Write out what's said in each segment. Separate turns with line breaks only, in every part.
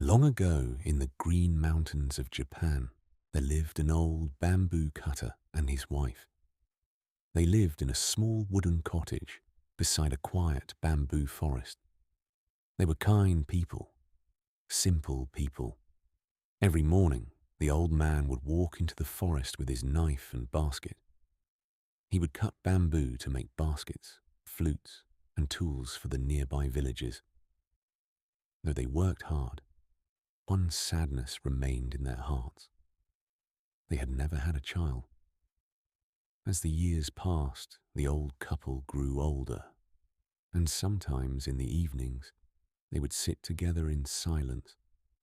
Long ago, in the green mountains of Japan, there lived an old bamboo cutter and his wife. They lived in a small wooden cottage beside a quiet bamboo forest. They were kind people, simple people. Every morning, the old man would walk into the forest with his knife and basket. He would cut bamboo to make baskets, flutes, and tools for the nearby villages. Though they worked hard, one sadness remained in their hearts. They had never had a child. As the years passed, the old couple grew older, and sometimes in the evenings they would sit together in silence,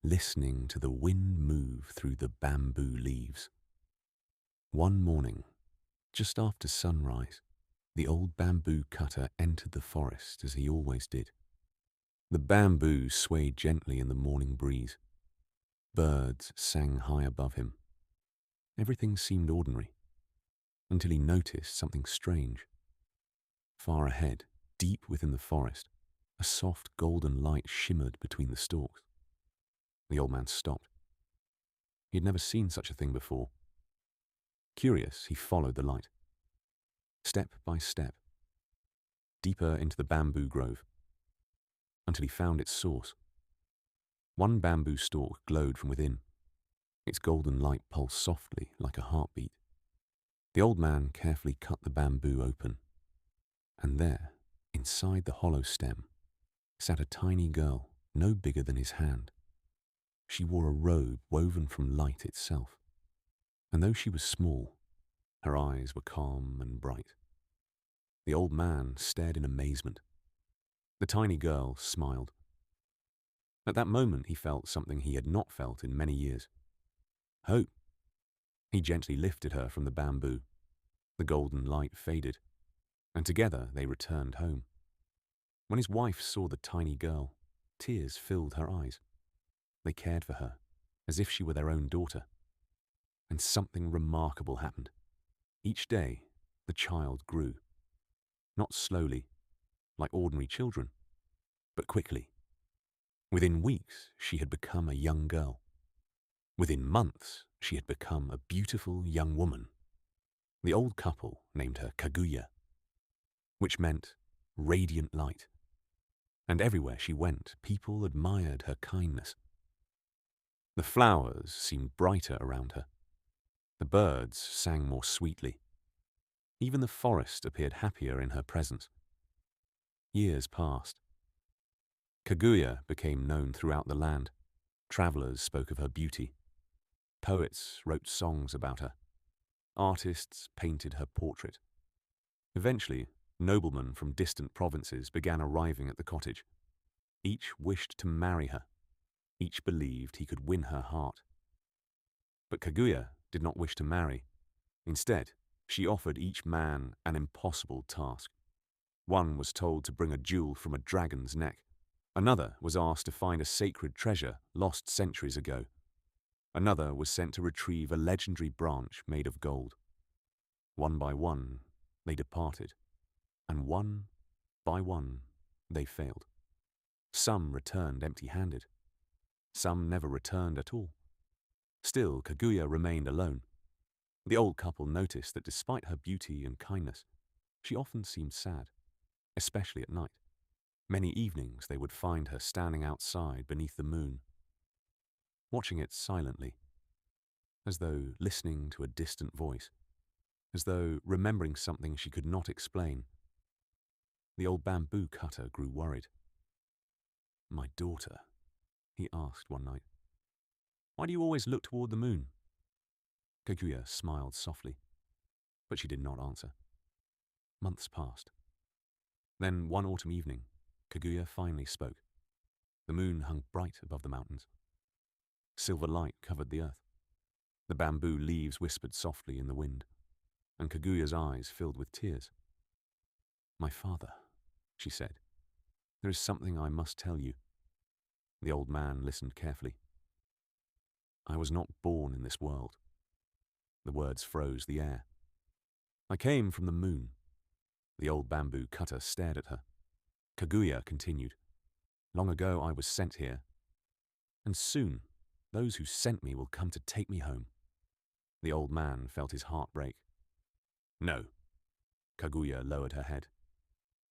listening to the wind move through the bamboo leaves. One morning, just after sunrise, the old bamboo cutter entered the forest as he always did. The bamboo swayed gently in the morning breeze. Birds sang high above him. Everything seemed ordinary, until he noticed something strange. Far ahead, deep within the forest, a soft golden light shimmered between the stalks. The old man stopped. He had never seen such a thing before. Curious, he followed the light. Step by step, deeper into the bamboo grove, until he found its source. One bamboo stalk glowed from within. Its golden light pulsed softly like a heartbeat. The old man carefully cut the bamboo open, and there, inside the hollow stem, sat a tiny girl no bigger than his hand. She wore a robe woven from light itself, and though she was small, her eyes were calm and bright. The old man stared in amazement. The tiny girl smiled. At that moment he felt something he had not felt in many years. Hope. He gently lifted her from the bamboo. The golden light faded, and together they returned home. When his wife saw the tiny girl, tears filled her eyes. They cared for her, as if she were their own daughter. And something remarkable happened. Each day, the child grew. Not slowly, like ordinary children, but quickly. Within weeks, she had become a young girl. Within months, she had become a beautiful young woman. The old couple named her Kaguya, which meant radiant light. And everywhere she went, people admired her kindness. The flowers seemed brighter around her. The birds sang more sweetly. Even the forest appeared happier in her presence. Years passed. Kaguya became known throughout the land. Travelers spoke of her beauty. Poets wrote songs about her. Artists painted her portrait. Eventually, noblemen from distant provinces began arriving at the cottage. Each wished to marry her. Each believed he could win her heart. But Kaguya did not wish to marry. Instead, she offered each man an impossible task. One was told to bring a jewel from a dragon's neck. Another was asked to find a sacred treasure lost centuries ago. Another was sent to retrieve a legendary branch made of gold. One by one, they departed, and one by one, they failed. Some returned empty-handed. Some never returned at all. Still, Kaguya remained alone. The old couple noticed that despite her beauty and kindness, she often seemed sad, especially at night. Many evenings they would find her standing outside beneath the moon, watching it silently, as though listening to a distant voice, as though remembering something she could not explain. The old bamboo cutter grew worried. "My daughter," he asked one night, "why do you always look toward the moon?" Kaguya smiled softly, but she did not answer. Months passed. Then one autumn evening, Kaguya finally spoke. The moon hung bright above the mountains. Silver light covered the earth. The bamboo leaves whispered softly in the wind, and Kaguya's eyes filled with tears. "My father," she said, "there is something I must tell you." The old man listened carefully. "I was not born in this world." The words froze the air. "I came from the moon." The old bamboo cutter stared at her. Kaguya continued, "Long ago I was sent here. and soon those who sent me will come to take me home." The old man felt his heart break. "No," Kaguya lowered her head.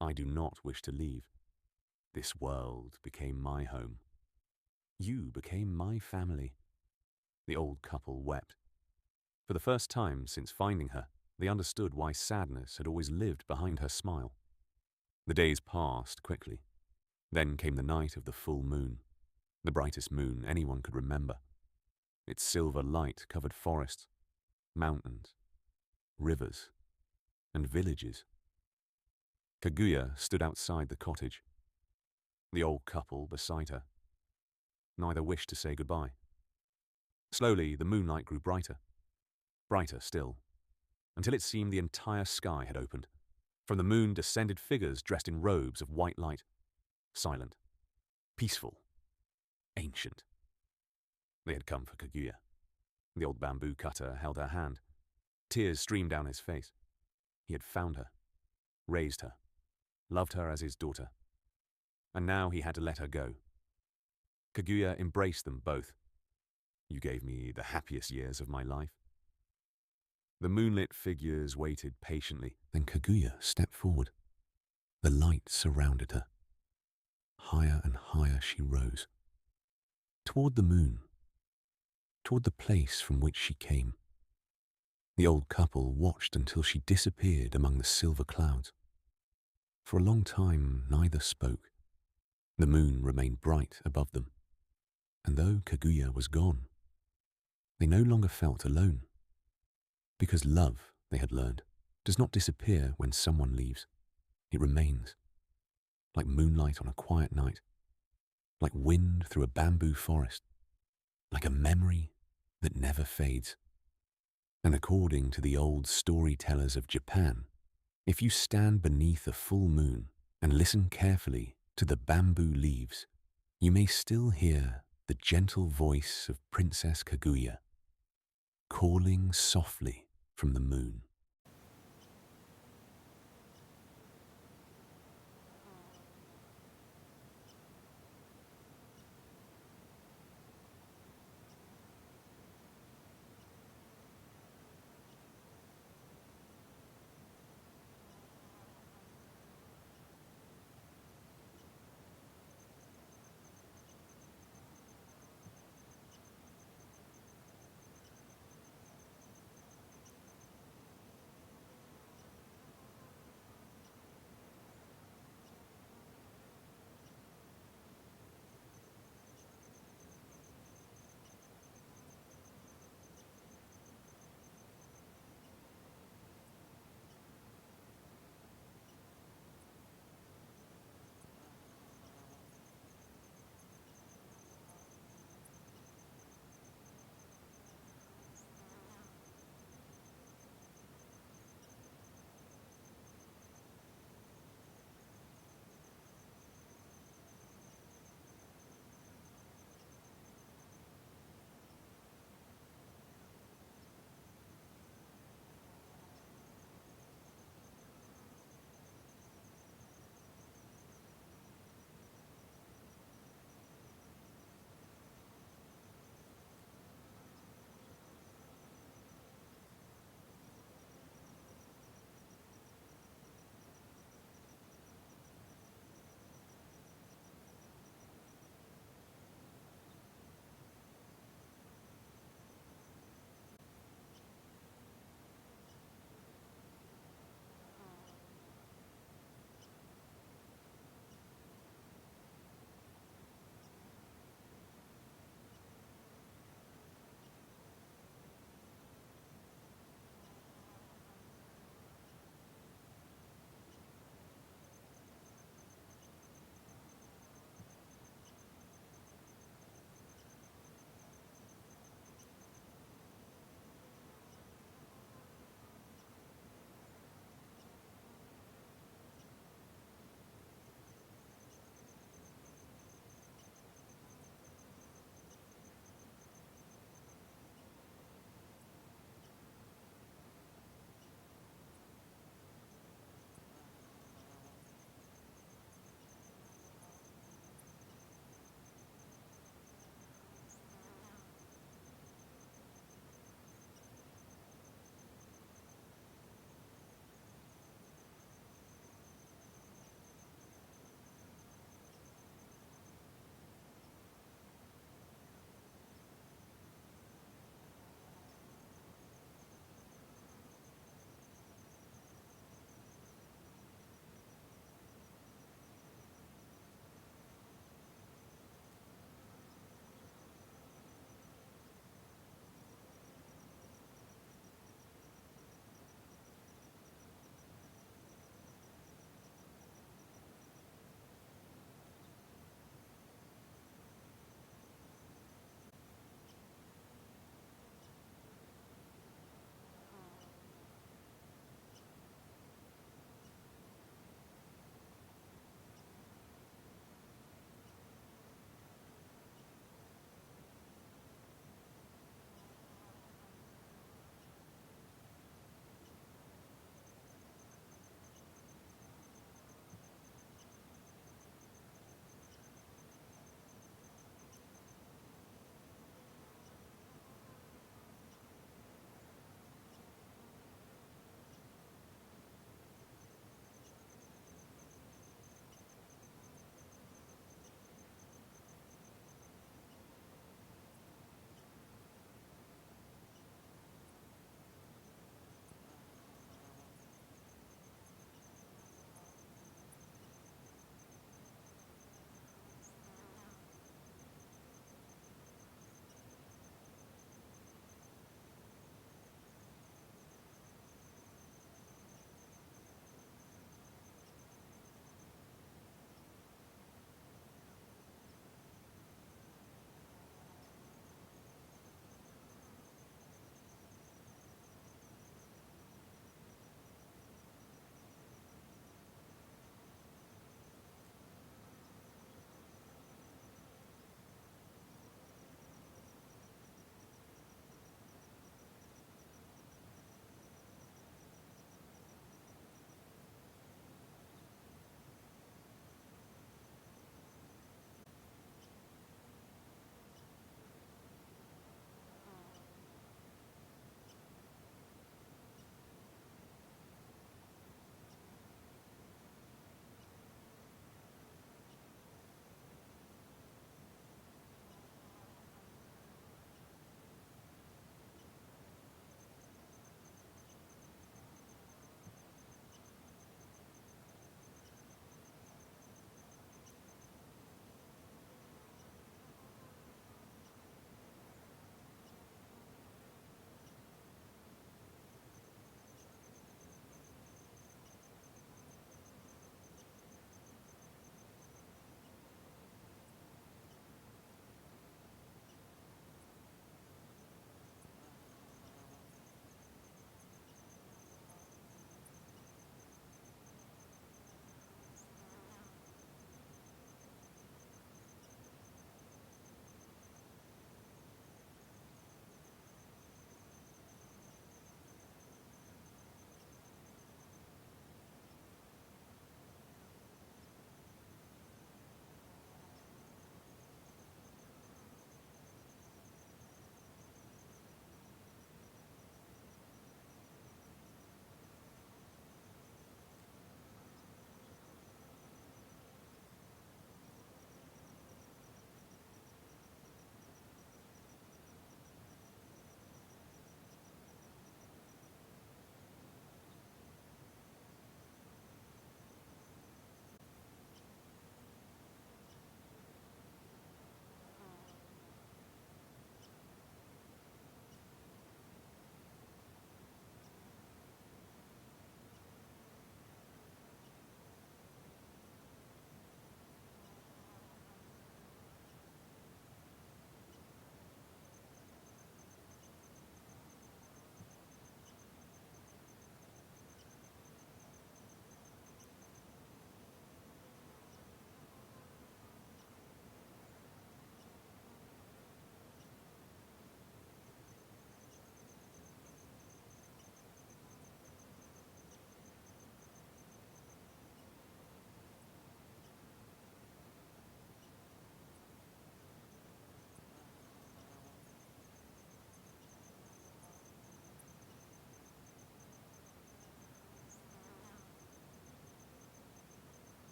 "I do not wish to leave. This world became my home. You became my family." The old couple wept. For the first time since finding her, they understood why sadness had always lived behind her smile. The days passed quickly. Then came the night of the full moon, the brightest moon anyone could remember. Its silver light covered forests, mountains, rivers, and villages. Kaguya stood outside the cottage, the old couple beside her. Neither wished to say goodbye. Slowly, the moonlight grew brighter, brighter still, until it seemed the entire sky had opened. From the moon descended figures dressed in robes of white light, silent, peaceful, ancient. They had come for Kaguya. The old bamboo cutter held her hand. Tears streamed down his face. He had found her, raised her, loved her as his daughter. And now he had to let her go. Kaguya embraced them both. "You gave me the happiest years of my life." The moonlit figures waited patiently. Then Kaguya stepped forward. The light surrounded her. Higher and higher she rose. Toward the moon. Toward the place from which she came. The old couple watched until she disappeared among the silver clouds. For a long time, neither spoke. The moon remained bright above them. And though Kaguya was gone, they no longer felt alone. Because love, they had learned, does not disappear when someone leaves. It remains. Like moonlight on a quiet night. Like wind through a bamboo forest. Like a memory that never fades. And according to the old storytellers of Japan, if you stand beneath a full moon and listen carefully to the bamboo leaves, you may still hear the gentle voice of Princess Kaguya, calling softly from the moon.